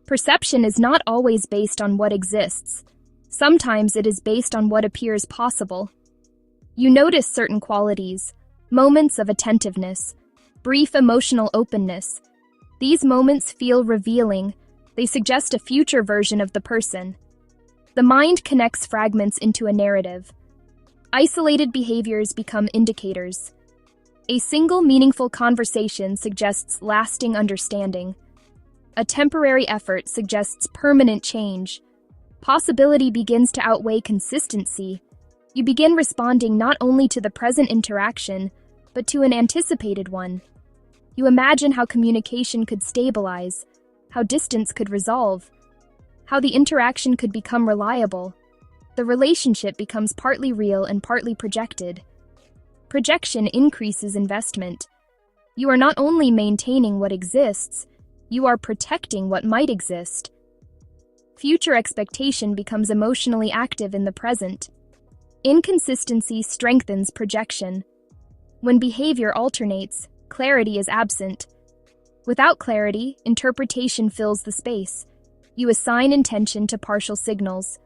Perception is not always based on what exists. Sometimes it is based on what appears possible. You notice certain qualities, moments of attentiveness, brief emotional openness. These moments feel revealing. They suggest a future version of the person. The mind connects fragments into a narrative. Isolated behaviors become indicators. A single meaningful conversation suggests lasting understanding. A temporary effort suggests permanent change. Possibility begins to outweigh consistency. You begin responding not only to the present interaction, but to an anticipated one. You imagine how communication could stabilize, how distance could resolve, how the interaction could become reliable. The relationship becomes partly real and partly projected. Projection increases investment. You are not only maintaining what exists, you are protecting what might exist. Future expectation becomes emotionally active in the present. Inconsistency strengthens projection. When behavior alternates, clarity is absent. Without clarity, interpretation fills the space. You assign intention to partial signals.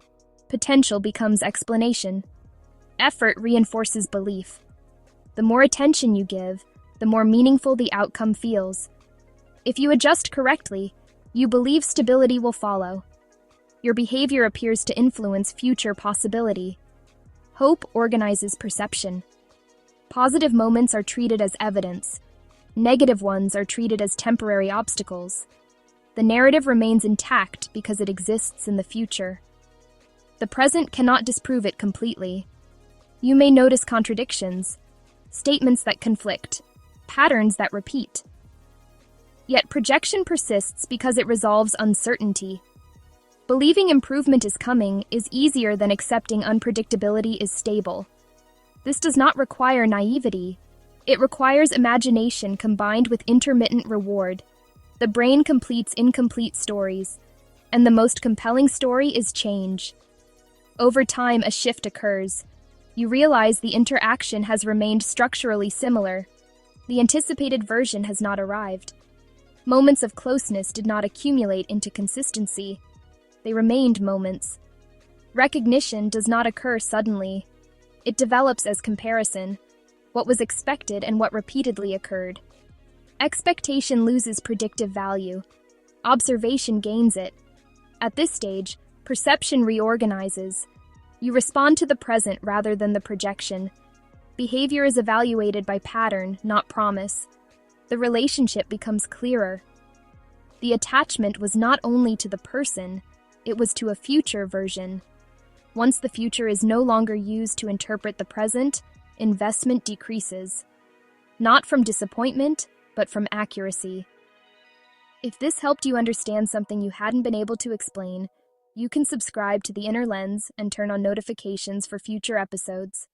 Potential becomes explanation. Effort reinforces belief. The more attention you give, the more meaningful the outcome feels. If you adjust correctly, you believe stability will follow. Your behavior appears to influence future possibility. Hope organizes perception. Positive moments are treated as evidence. Negative ones are treated as temporary obstacles. The narrative remains intact because it exists in the future. The present cannot disprove it completely. You may notice contradictions, statements that conflict, patterns that repeat. Yet projection persists because it resolves uncertainty. Believing improvement is coming is easier than accepting unpredictability is stable. This does not require naivety. It requires imagination combined with intermittent reward. The brain completes incomplete stories, and the most compelling story is change. Over time, a shift occurs. You realize the interaction has remained structurally similar. The anticipated version has not arrived. Moments of closeness did not accumulate into consistency. They remained moments. Recognition does not occur suddenly. It develops as comparison, what was expected and what repeatedly occurred. Expectation loses predictive value. Observation gains it. At this stage, perception reorganizes. You respond to the present rather than the projection. Behavior is evaluated by pattern, not promise. The relationship becomes clearer. The attachment was not only to the person, it was to a future version. Once the future is no longer used to interpret the present, investment decreases. Not from disappointment, but from accuracy. If this helped you understand something you hadn't been able to explain, you can subscribe to The Inner Lens and turn on notifications for future episodes.